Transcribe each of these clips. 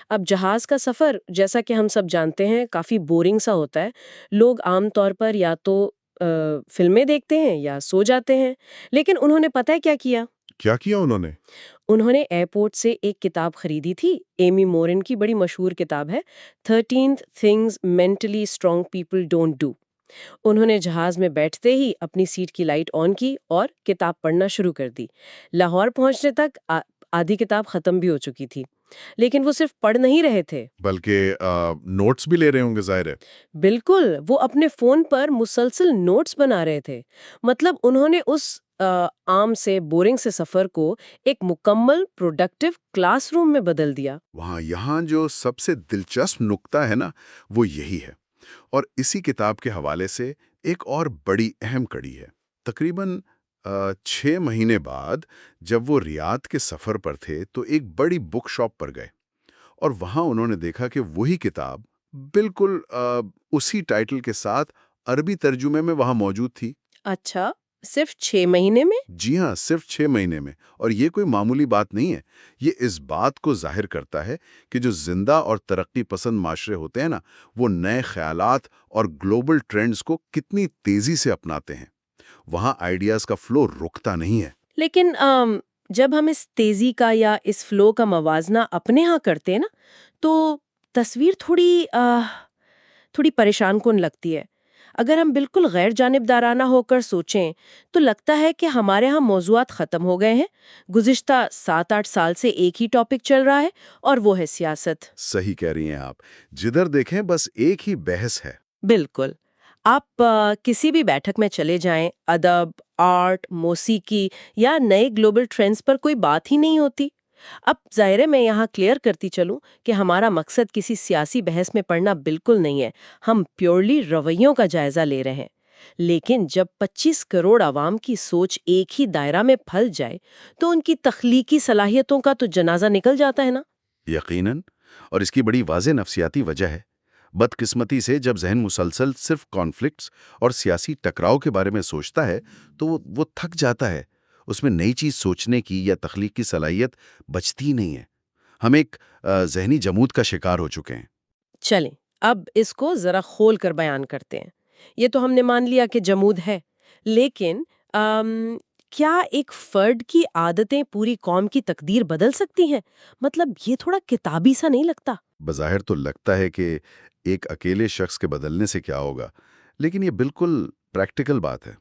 اب جہاز کا سفر جیسا کہ ہم سب جانتے ہیں کافی بورنگ سا ہوتا ہے. لوگ عام طور پر یا تو فلمیں دیکھتے ہیں یا سو جاتے ہیں. لیکن انہوں نے پتہ ہے کیا کیا؟ کیا کیا انہوں نے؟ انہوں نے ایئرپورٹ سے ایک کتاب خریدی تھی. ایمی مورن کی بڑی مشہور کتاب ہے 13 Things Mentally Strong People Don't Do. انہوں نے جہاز میں بیٹھتے ہی اپنی سیٹ کی لائٹ آن کی اور کتاب پڑھنا شروع کر دی. لاہور پہنچنے تک آدھی کتاب ختم بھی ہو چکی تھی. لیکن وہ صرف پڑھ نہیں رہے تھے. بلکہ نوٹس بھی لے رہے ہوں گے ظاہر ہے. بالکل، وہ اپنے فون پر مسلسل نوٹس بنا رہے تھے. مطلب انہوں نے اس عام سے بورنگ سے سفر کو ایک مکمل پروڈکٹیو کلاس روم میں بدل دیا. وہاں یہاں جو سب سے دلچسپ نقطہ ہے نا وہ یہی ہے. اور اسی کتاب کے حوالے سے ایک اور بڑی اہم کڑی ہے. تقریباً 6 مہینے بعد جب وہ ریاض کے سفر پر تھے تو ایک بڑی بک شاپ پر گئے اور وہاں انہوں نے دیکھا کہ وہی کتاب بالکل اسی ٹائٹل کے ساتھ عربی ترجمے میں وہاں موجود تھی. اچھا، صرف 6 مہینے میں؟ جی ہاں، صرف 6 مہینے میں. اور یہ کوئی معمولی بات نہیں ہے. یہ اس بات کو ظاہر کرتا ہے کہ جو زندہ اور ترقی پسند معاشرے ہوتے ہیں نا وہ نئے خیالات اور گلوبل ٹرینڈز کو کتنی تیزی سے اپناتے ہیں. وہاں آئیڈیاز کا فلو رکتا نہیں ہے. لیکن جب ہم اس تیزی کا یا اس فلو کا موازنہ اپنے ہاں کرتے ہیں نا تو تصویر تھوڑی پریشان کن لگتی ہے. اگر ہم بالکل غیر جانبدارانہ ہو کر سوچیں تو لگتا ہے کہ ہمارے ہاں موضوعات ختم ہو گئے ہیں. گزشتہ 7-8 سال سے ایک ہی ٹاپک چل رہا ہے اور وہ ہے سیاست. صحیح کہہ رہی ہیں آپ. جدھر دیکھیں بس ایک ہی بحث ہے. بالکل. آپ کسی بھی بیٹھک میں چلے جائیں، ادب، آرٹ، موسیقی یا نئے گلوبل ٹرینڈز پر کوئی بات ہی نہیں ہوتی. اب ظاہر ہے میں یہاں کلیئر کرتی چلوں کہ ہمارا مقصد کسی سیاسی بحث میں پڑنا بالکل نہیں ہے. ہم پیورلی رویوں کا جائزہ لے رہے ہیں. لیکن جب 25 کروڑ عوام کی سوچ ایک ہی دائرہ میں پھل جائے تو ان کی تخلیقی صلاحیتوں کا تو جنازہ نکل جاتا ہے نا. یقیناً. اور اس کی بڑی واضح نفسیاتی وجہ ہے. بدقسمتی سے جب ذہن مسلسل صرف کانفلکٹس اور سیاسی ٹکراؤ کے بارے میں سوچتا ہے تو وہ تھک جاتا ہے. اس میں نئی چیز سوچنے کی یا تخلیق کی صلاحیت بچتی ہی نہیں ہے. ہم ایک ذہنی جمود کا شکار ہو چکے ہیں. چلیں اب اس کو ذرا کھول کر بیان کرتے ہیں. یہ تو ہم نے مان لیا کہ جمود ہے، لیکن کیا ایک فرد کی عادتیں پوری قوم کی تقدیر بدل سکتی ہیں؟ مطلب یہ تھوڑا کتابی سا نہیں لگتا؟ بظاہر تو لگتا ہے کہ ایک اکیلے شخص کے بدلنے سے کیا ہوگا، لیکن یہ بالکل پریکٹیکل بات ہے.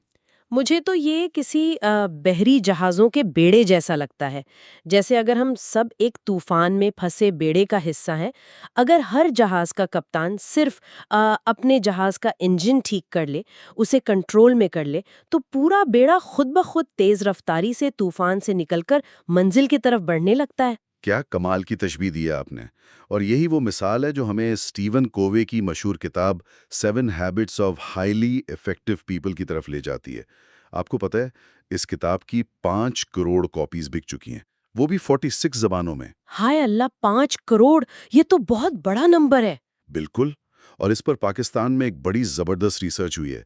مجھے تو یہ کسی بحری جہازوں کے بیڑے جیسا لگتا ہے. جیسے اگر ہم سب ایک طوفان میں پھنسے بیڑے کا حصہ ہیں، اگر ہر جہاز کا کپتان صرف اپنے جہاز کا انجن ٹھیک کر لے، اسے کنٹرول میں کر لے، تو پورا بیڑا خود بخود تیز رفتاری سے طوفان سے نکل کر منزل کی طرف بڑھنے لگتا ہے. کیا کمال کی تشبیہ دی ہے آپ نے. اور یہی وہ مثال ہے جو ہمیں اسٹیون کووے کی مشہور کتاب 7 habits of highly effective people کی طرف لے جاتی ہے. آپ کو پتہ ہے اس کتاب کی 5 کروڑ کاپیز بک چکی ہیں، وہ بھی 46 زبانوں میں. ہائے اللہ، 5 کروڑ! یہ تو بہت بڑا نمبر ہے. بالکل. اور اس پر پاکستان میں ایک بڑی زبردست ریسرچ ہوئی ہے،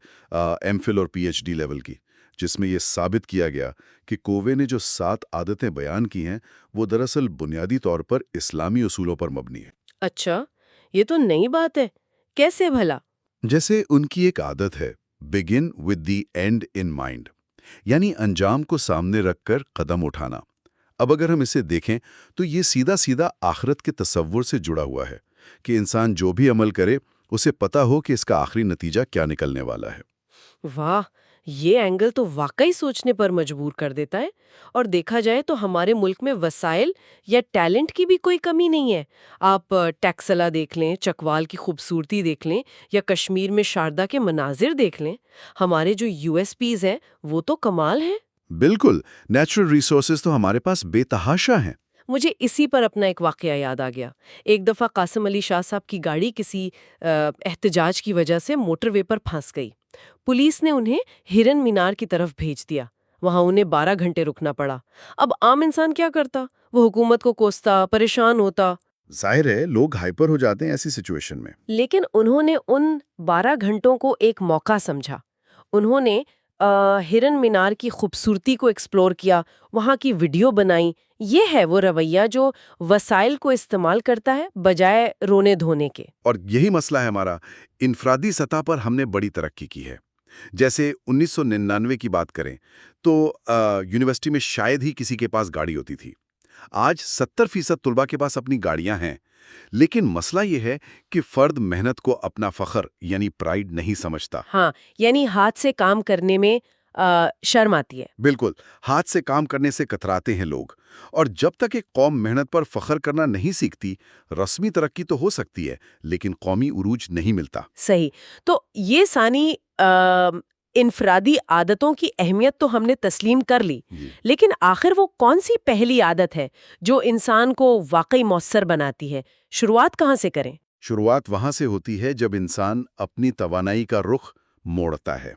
ایم فل اور پی ایچ ڈی لیول کی، جس میں یہ ثابت کیا گیا کہ کووے نے جو 7 عادتیں بیان کی ہیں وہ دراصل بنیادی طور پر اسلامی اصولوں پر مبنی ہے. اچھا، یہ تو نئی بات ہے. کیسے بھلا؟ جیسے ان کی ایک عادت ہے begin with the end in mind, یعنی انجام کو سامنے رکھ کر قدم اٹھانا. اب اگر ہم اسے دیکھیں تو یہ سیدھا سیدھا آخرت کے تصور سے جڑا ہوا ہے کہ انسان جو بھی عمل کرے اسے پتہ ہو کہ اس کا آخری نتیجہ کیا نکلنے والا ہے. واہ، یہ اینگل تو واقعی سوچنے پر مجبور کر دیتا ہے. اور دیکھا جائے تو ہمارے ملک میں وسائل یا ٹیلنٹ کی بھی کوئی کمی نہیں ہے. آپ ٹیکسلا دیکھ لیں، چکوال کی خوبصورتی دیکھ لیں یا کشمیر میں شاردا کے مناظر دیکھ لیں. ہمارے جو یو ایس پیز ہیں وہ تو کمال ہیں. بالکل. نیچرل ریسورسز تو ہمارے پاس بے تحاشا ہیں. مجھے اسی پر اپنا ایک واقعہ یاد آ گیا. ایک دفعہ قاسم علی شاہ صاحب کی گاڑی کسی احتجاج کی وجہ سے موٹر وے پر پھنس گئی. پولیس نے انہیں ہرن مینار کی طرف بھیج دیا. وہاں انہیں 12 گھنٹے رکنا پڑا. اب عام انسان کیا کرتا؟ وہ حکومت کو کوستا، پریشان ہوتا. ظاہر ہے لوگ ہائپر ہو جاتے ہیں ایسی سچویشن میں. لیکن انہوں نے ان 12 گھنٹوں کو ایک موقع سمجھا. انہوں نے ہرن مینار کی خوبصورتی کو ایکسپلور کیا، وہاں کی ویڈیو بنائی، یہ ہے وہ رویہ جو وسائل کو استعمال کرتا ہے بجائے رونے دھونے کے۔ اور یہی مسئلہ ہے ہمارا، انفرادی سطح پر ہم نے بڑی ترقی کی ہے۔ جیسے 1999 کی بات کریں تو یونیورسٹی میں شاید ہی کسی کے پاس گاڑی ہوتی تھی۔ آج 70% طلباء کے پاس اپنی گاڑیاں ہیں، لیکن مسئلہ یہ ہے کہ فرد محنت کو اپنا فخر یعنی پرائیڈ نہیں سمجھتا۔ ہاں، یعنی ہاتھ سے کام کرنے میں شرم آتی ہے۔ بالکل، ہاتھ سے کام کرنے سے کتراتے ہیں لوگ، اور جب تک ایک قوم محنت پر فخر کرنا نہیں سیکھتی، رسمی ترقی تو ہو سکتی ہے لیکن قومی عروج نہیں ملتا۔ صحیح۔ تو یہ ثانی انفرادی عادتوں کی اہمیت تو ہم نے تسلیم کر لی، جی لیکن آخر وہ کون سی پہلی عادت ہے جو انسان کو واقعی مؤثر بناتی ہے؟ شروعات کہاں سے کریں؟ شروعات وہاں سے ہوتی ہے جب انسان اپنی توانائی کا رخ موڑتا ہے۔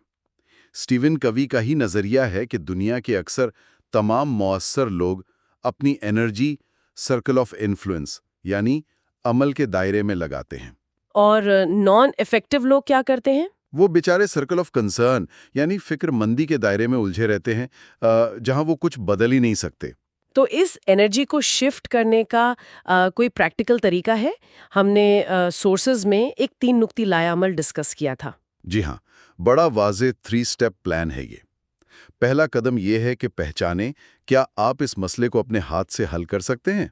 اسٹیون کوی کا ہی نظریہ ہے کہ دنیا کے اکثر تمام مؤثر لوگ اپنی انرجی سرکل آف انفلوئنس یعنی عمل کے دائرے میں لگاتے ہیں۔ اور نان افیکٹو لوگ کیا کرتے ہیں؟ وہ بیچارے سرکل آف کنسرن یعنی فکر مندی کے دائرے میں الجھے رہتے ہیں، جہاں وہ کچھ بدل ہی نہیں سکتے۔ تو اس انرجی کو شفٹ کرنے کا کوئی پریکٹیکل طریقہ ہے؟ ہم نے سورسز میں ایک 3 نقطی لائے عمل ڈسکس کیا تھا۔ جی ہاں، بڑا واضح 3 اسٹیپ پلان ہے یہ۔ پہلا قدم یہ ہے کہ پہچانیں کیا آپ اس مسئلے کو اپنے ہاتھ سے حل کر سکتے ہیں۔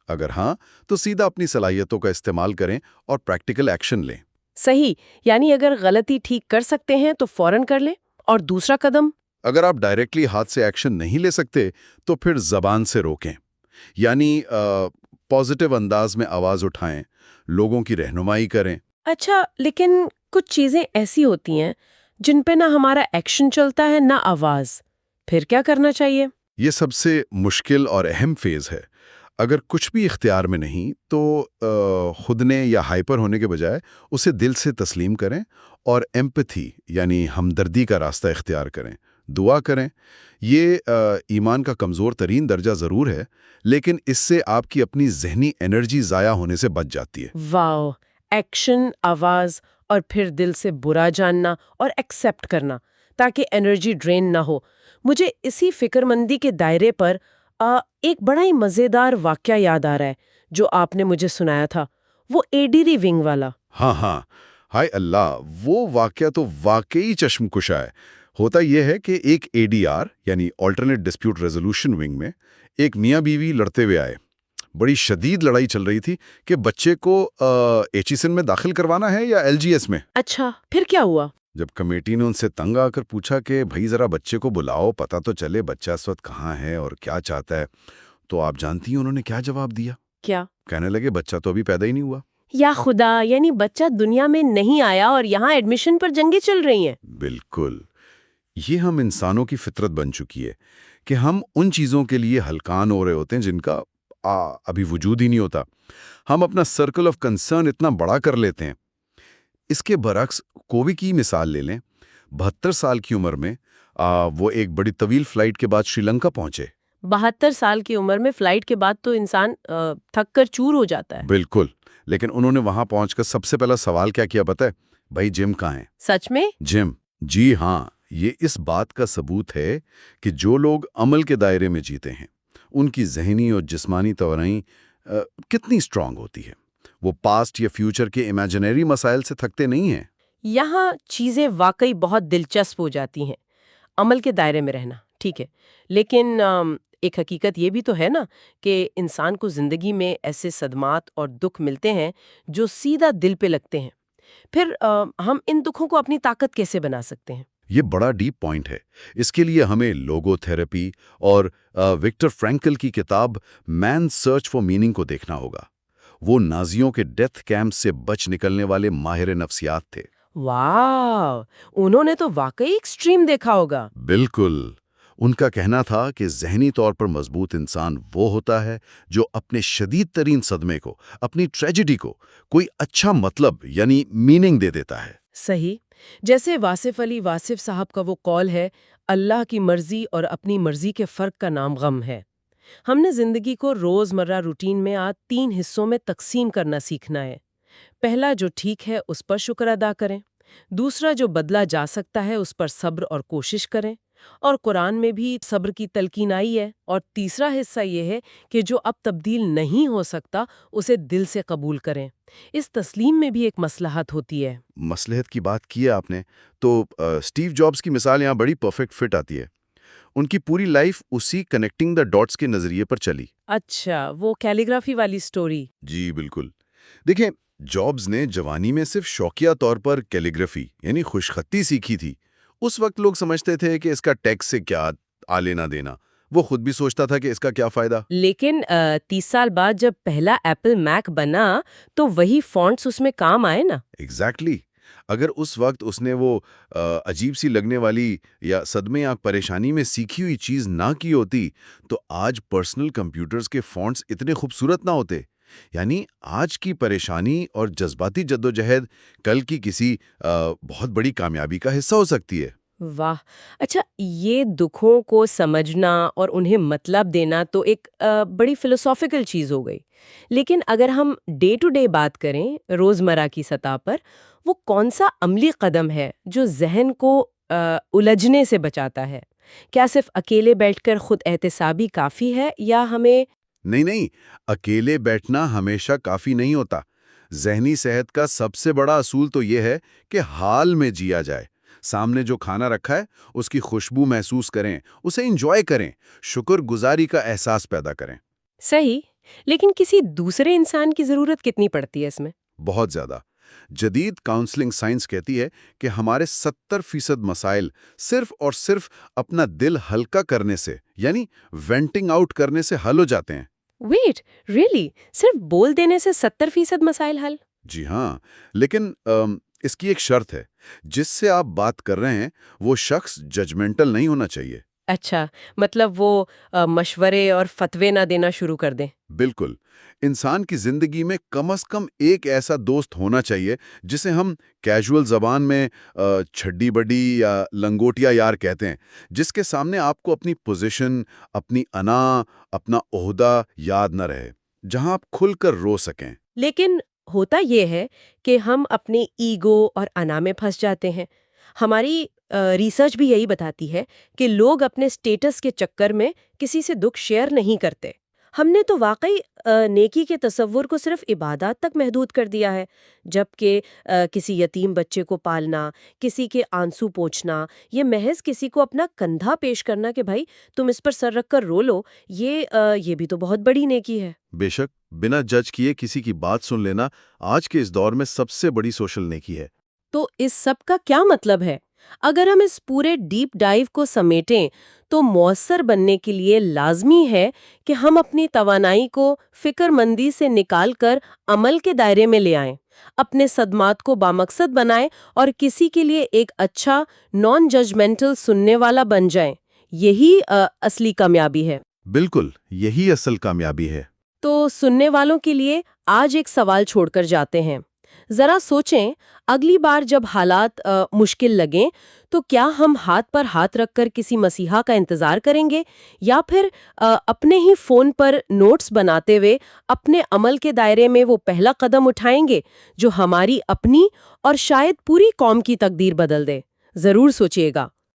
اگر ہاں تو سیدھا اپنی صلاحیتوں کا استعمال کریں اور پریکٹیکل ایکشن لیں۔ صحیح، یعنی اگر غلطی ٹھیک کر سکتے ہیں تو فوراً کر لیں۔ اور دوسرا قدم؟ اگر آپ ڈائریکٹلی ہاتھ سے ایکشن نہیں لے سکتے تو پھر زبان سے روکیں، یعنی پازیٹیو انداز میں آواز اٹھائیں، لوگوں کی رہنمائی کریں۔ اچھا، لیکن کچھ چیزیں ایسی ہوتی ہیں جن پہ نہ ہمارا ایکشن چلتا ہے نہ آواز، پھر کیا کرنا چاہیے؟ یہ سب سے مشکل اور اہم فیز ہے۔ اگر کچھ بھی اختیار میں نہیں تو خودنے یا ہائپر ہونے کے بجائے اسے دل سے تسلیم کریں اور ایمپتھی یعنی ہمدردی کا راستہ اختیار کریں، دعا کریں۔ یہ ایمان کا کمزور ترین درجہ ضرور ہے، لیکن اس سے آپ کی اپنی ذہنی انرجی ضائع ہونے سے بچ جاتی ہے۔ واو! ایکشن، آواز اور پھر دل سے برا جاننا اور ایکسپٹ کرنا تاکہ انرجی ڈرین نہ ہو۔ مجھے اسی فکر مندی کے دائرے پر ایک بڑا ہی مزیدار واقعہ یاد آ رہا ہے جو آپ نے مجھے سنایا تھا، وہ ایڈیری ونگ والا۔ ہاں ہاں، ہائے اللہ، وہ واقعہ تو واقعی چشم کشا ہے۔ ہوتا یہ ہے کہ ایک ADR یعنی آلٹرنیٹ ڈسپیوٹ ریزولوشن ونگ میں ایک میاں بیوی لڑتے ہوئے آئے۔ بڑی شدید لڑائی چل رہی تھی کہ بچے کو ایچیسن میں داخل کروانا ہے یا LGS میں۔ اچھا، پھر کیا ہوا؟ جب کمیٹی نے ان سے تنگ آ کر پوچھا کہ بھائی ذرا بچے کو بلاؤ، پتہ تو چلے بچہ اس وقت کہاں ہے اور کیا چاہتا ہے، تو آپ جانتی ہیں انہوں نے کیا جواب دیا؟ کیا؟ کہنے لگے بچہ تو ابھی پیدا ہی نہیں ہوا۔ یا خدا، یعنی بچہ دنیا میں نہیں آیا اور یہاں ایڈمیشن پر جنگیں چل رہی ہیں۔ بالکل، یہ ہم انسانوں کی فطرت بن چکی ہے کہ ہم ان چیزوں کے لیے ہلکان ہو رہے ہوتے ہیں جن کا ابھی وجود ہی نہیں ہوتا۔ ہم اپنا سرکل آف کنسرن اتنا بڑا کر لیتے ہیں۔ اس کے برعکس کووی کی مثال لے لیں۔ 72 سال کی عمر میں وہ ایک بڑی طویل فلائٹ کے بعد شری لنکا پہنچے۔ 72 سال کی عمر میں فلائٹ کے بعد تو انسان تھک کر چور ہو جاتا ہے۔ بالکل، لیکن انہوں نے وہاں پہنچ کر سب سے پہلا سوال کیا کیا پتہ ہے؟ بھائی جم کہاں ہے؟ سچ میں؟ جم، جی ہاں، یہ اس بات کا ثبوت ہے کہ جو لوگ عمل کے دائرے میں جیتے ہیں ان کی ذہنی اور جسمانی توانائی کتنی اسٹرانگ ہوتی ہے۔ وہ پاسٹ یا فیوچر کے امیجنری مسائل سے تھکتے نہیں ہیں۔ یہاں چیزیں واقعی بہت دلچسپ ہو جاتی ہیں۔ عمل کے دائرے میں رہنا ٹھیک ہے، لیکن ایک حقیقت یہ بھی تو ہے نا کہ انسان کو زندگی میں ایسے صدمات اور دکھ ملتے ہیں جو سیدھا دل پہ لگتے ہیں۔ پھر ہم ان دکھوں کو اپنی طاقت کیسے بنا سکتے ہیں؟ یہ بڑا ڈیپ پوائنٹ ہے۔ اس کے لیے ہمیں لوگو تھراپی اور وکٹر فرینکل کی کتاب مین سرچ فار میننگ کو دیکھنا ہوگا۔ وہ نازیوں کے ڈیتھ کیمپ سے بچ نکلنے والے ماہر نفسیات تھے۔ واو! انہوں نے تو واقعی ایکسٹریم دیکھا ہوگا۔ بالکل، ان کا کہنا تھا کہ ذہنی طور پر مضبوط انسان وہ ہوتا ہے جو اپنے شدید ترین صدمے کو، اپنی ٹریجڈی کو کوئی اچھا مطلب یعنی میننگ دے دیتا ہے۔ صحیح، جیسے واصف علی واصف صاحب کا وہ قول ہے، اللہ کی مرضی اور اپنی مرضی کے فرق کا نام غم ہے۔ ہم نے زندگی کو روزمرہ روٹین میں 3 حصوں میں تقسیم کرنا سیکھنا ہے۔ پہلا جو ٹھیک ہے اس پر شکر ادا کریں، دوسرا جو بدلا جا سکتا ہے اس پر صبر اور کوشش کریں، اور قرآن میں بھی صبر کی تلقین آئی ہے۔ اور تیسرا حصہ یہ ہے کہ جو اب تبدیل نہیں ہو سکتا اسے دل سے قبول کریں۔ اس تسلیم میں بھی ایک مصلحت ہوتی ہے۔ مصلحت کی بات کی ہے آپ نے، تو اسٹیو جابز کی مثال یہاں بڑی پرفیکٹ فٹ آتی ہے۔ ان کی پوری لائف اسی کنیکٹنگ دا ڈاٹس کے نظریے پر چلی۔ اچھا، وہ کیلیگرافی والی سٹوری۔ جی بالکل۔ دیکھیں، جابز نے جوانی میں صرف شوقیہ طور پر کیلیگرافی یعنی خوش خطی سیکھی تھی۔ اس وقت لوگ سمجھتے تھے کہ اس کا ٹیکس سے کیا آ لینا دینا، وہ خود بھی سوچتا تھا کہ اس کا کیا فائدہ۔ لیکن 30 سال بعد جب پہلا ایپل میک بنا تو وہی فونٹس اس میں کام آئے نا۔ ایگزیکٹلی۔ اگر اس وقت اس نے وہ عجیب سی لگنے والی یا صدمے یا پریشانی میں سیکھی ہوئی چیز نہ کی ہوتی تو آج پرسنل کمپیوٹرز کے فونٹس اتنے خوبصورت نہ ہوتے۔ یعنی آج کی پریشانی اور جذباتی جدوجہد کل کی کسی بہت بڑی کامیابی کا حصہ ہو سکتی ہے۔ واہ! اچھا، یہ دکھوں کو سمجھنا اور انہیں مطلب دینا تو ایک بڑی فلسافیکل چیز ہو گئی، لیکن اگر ہم ڈے ٹو ڈے بات کریں روزمرہ کی سطح پر، وہ کون سا عملی قدم ہے جو ذہن کو الجھنے سے بچاتا ہے؟ کیا صرف اکیلے بیٹھ کر خود احتسابی کافی ہے یا ہمیں… نہیں، اکیلے بیٹھنا ہمیشہ کافی نہیں ہوتا۔ ذہنی صحت کا سب سے بڑا اصول تو یہ ہے کہ حال میں جیا جائے۔ سامنے جو کھانا رکھا ہے اس کی خوشبو محسوس کریں، اسے انجوائے کریں، شکر گزاری کا احساس پیدا کریں۔ صحیح، لیکن کسی دوسرے انسان کی ضرورت کتنی پڑتی ہے اس میں؟ بہت زیادہ۔ جدید کاؤنسلنگ سائنس کہتی ہے کہ ہمارے 70% مسائل صرف اور صرف اپنا دل ہلکا کرنے سے یعنی وینٹنگ آؤٹ کرنے سے حل ہو جاتے ہیں۔ Wait, really? صرف بول دینے سے 70% مسائل حل؟ جی ہاں، لیکن اس کی ایک شرط ہے۔ جس سے آپ بات کر رہے ہیں وہ شخص ججمنٹل نہیں ہونا چاہیے۔ اچھا، مطلب وہ مشورے اور فتوے نہ دینا شروع کر دیں۔ بالکل۔ انسان کی زندگی میں کم از کم ایک ایسا دوست ہونا چاہیے جسے ہم کیجول زبان میں چھڈی بڈی یا لنگوٹیا یار کہتے ہیں، جس کے سامنے آپ کو اپنی پوزیشن، اپنی انا، اپنا عہدہ یاد نہ رہے، جہاں آپ کھل کر رو سکیں۔ لیکن ہوتا یہ ہے کہ ہم اپنے ایگو اور انا میں پھنس جاتے ہیں۔ ہماری ریسرچ بھی یہی بتاتی ہے کہ لوگ اپنے سٹیٹس کے چکر میں کسی سے دکھ شیئر نہیں کرتے۔ ہم نے تو واقعی نیکی کے تصور کو صرف عبادات تک محدود کر دیا ہے، جبکہ کسی یتیم بچے کو پالنا، کسی کے آنسو پوچھنا، یہ محض کسی کو اپنا کندھا پیش کرنا کہ بھائی تم اس پر سر رکھ کر رو لو، یہ بھی تو بہت بڑی نیکی ہے۔ بے شک، بنا جج کیے کسی کی بات سن لینا آج کے اس دور میں سب سے بڑی سوشل نیکی ہے۔ تو اس سب کا کیا مطلب ہے؟ اگر ہم اس پورے ڈیپ ڈائیو کو سمیٹیں تو مؤثر بننے کے لیے لازمی ہے کہ ہم اپنی توانائی کو فکر مندی سے نکال کر عمل کے دائرے میں لے آئیں، اپنے صدمات کو بامقصد بنائیں اور کسی کے لیے ایک اچھا نان ججمنٹل سننے والا بن جائیں۔ یہی اصلی کامیابی ہے۔ بالکل، یہی اصل کامیابی ہے۔ تو سننے والوں کے لیے آج ایک سوال چھوڑ کر جاتے ہیں۔ ذرا سوچیں، اگلی بار جب حالات مشکل لگیں تو کیا ہم ہاتھ پر ہاتھ رکھ کر کسی مسیحا کا انتظار کریں گے، یا پھر اپنے ہی فون پر نوٹس بناتے ہوئے اپنے عمل کے دائرے میں وہ پہلا قدم اٹھائیں گے جو ہماری اپنی اور شاید پوری قوم کی تقدیر بدل دے؟ ضرور سوچئے گا۔